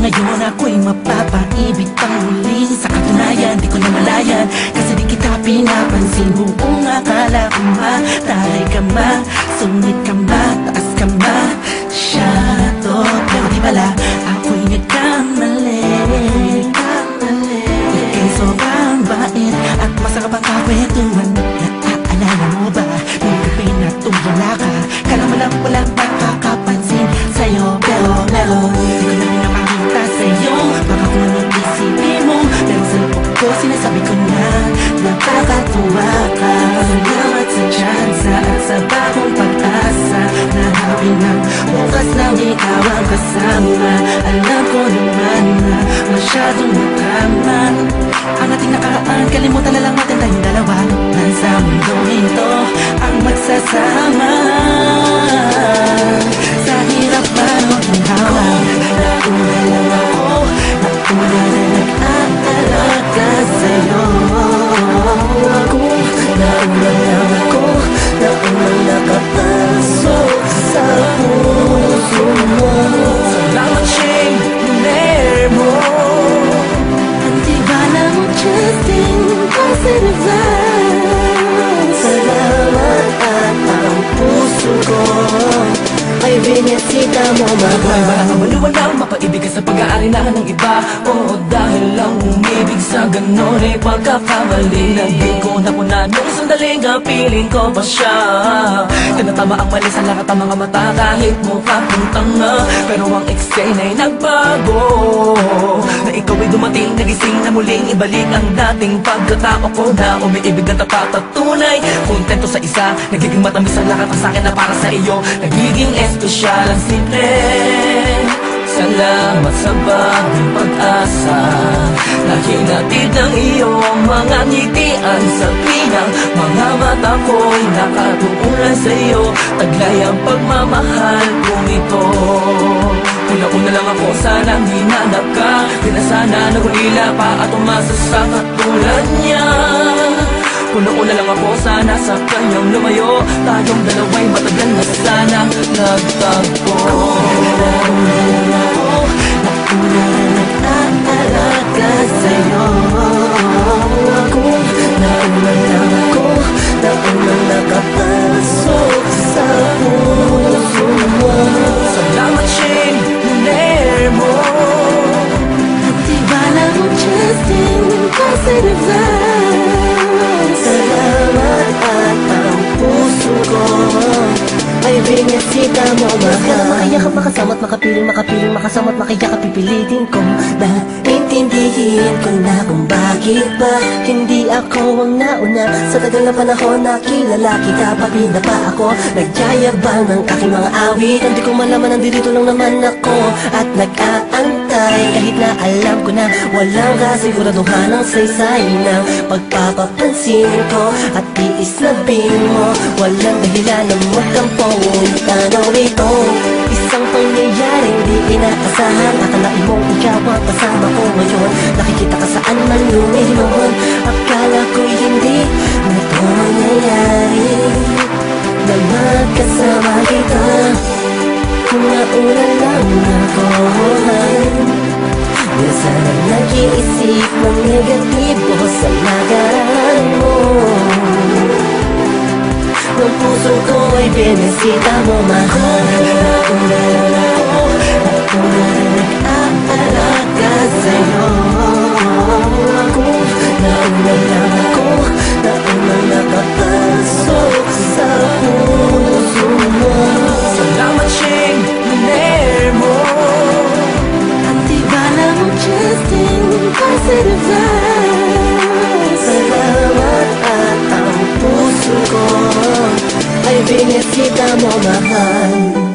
Ngayon ako'y mapapaibig pang muli. Sa katunayan, di ko namalayan, kasi di kita pinapansin. Buong akala ko mataray ka ma, sungit ka ma, taas ka ma, shadow. Pero di pala, ako'y nagkamali. Ika'y sobrang bait at masarap ang kakwentuhan. Naaalala mo ba, nung gabi na tumula ka, kala mo lang walang nakakapansin sa'yo. Pero meron, di ko na pinapakita sa'yo. Baka kung anong isipin mo, pero sa loob ko sinasabi ko na nakakatuwa ka. Salamat sa tsansa at sa bagong pag-asa na hawin ng bukas lang ikaw ang kasama. Alam ko naman na masyadong matama ang ating nakaraan. Kalimutan na lang natin tayong dalawa. Nasa mundong ito ang magsasama. Sa hirap man o ginhawa, nauna lang ako, nauna na nag-aalaga sa'yo. Nauna lang ako, nauna nakapasok sa puso mo. Salamat siyang lumer mo. Ang tibala mo, Justin, positive vibes. Salamat at ang puso ko ay binyasita mo, mahal. Wala kang maliwanag, mapaibig ka sa pag-aari na ng iba. Oo, dahil lang umibig sa ganon ay pagkakamali. Naging ko na po na nung sandaling piling ko pa siya. Tinatama ang mali sa lahat ng mga mata kahit mukha kong tanga. Pero ang eksena ay nagbago, na ikaw ay dumating, nagising na muling ibalik ang dating pagkatao ko na umiibig ng tapat at tunay. Kontento sa isa, nagiging matamis ang lahat ang sakin na para sa iyo. Nagiging espesyal ang simple. Salamat sa bagong pag-asa na hinatid ng iyong mga ngitian. Sa pinang mga mata ko'y nakatuunan sa iyo. Taglay ang pagmamahal kong ito. Una-una lang ako, sanang hinanap ka. Di na sana nagulila pa at umasa sa katulad niya. Una-una lang ako, sana sa kanyang lumayo. Tayong dalawa'y matagal na sana nagtagpo. Nauna na nag-aalaga sa'yo. Nauna lang ako, nauna nakapasok sa puso mo. Salamat siyang lumer mo. At tibala mo, Justin, positive vibes. Salamat at ang puso ko ay binyasita mo, mahal. Makayakap, makasama't makapiling, makasama't makayakap, pipilitin ko na intindihin ko na kung bakit ba hindi ako ang nauna. Sa tagal na panahon na kilala kita, pabida pa ako, nagyayabang ng aking mga awit. Hindi ko malaman, nandito lang naman ako at nag-aantay. Kahit na alam ko na walang kasiguraduhan ang saysay ng pagpapapansin ko at iislabin mo. Walang dahilan na magkampo. Tanaw ito, isang pangyayaring di inaasahan. Akalain mong ikaw ang kasama ko ngayon. Nakikita ka saan man lumihon. Akala ko'y hindi na ito mangyayari, na magkasama kita. Kung nauna lang ako, na sana nag-iisip ng negatibo sa nagaraan mo. Ang puso ko ay binisita mo, mahal. Nauna lang ako, nauna na nag-aalaga sa'yo. Nauna lang ako, nauna nakapasok sa puso mo. Salamat siyang lumer mo. Ang tibala mo, Justin, positive vibes. Salamat at ang puso ko ay binisita mo, mahal.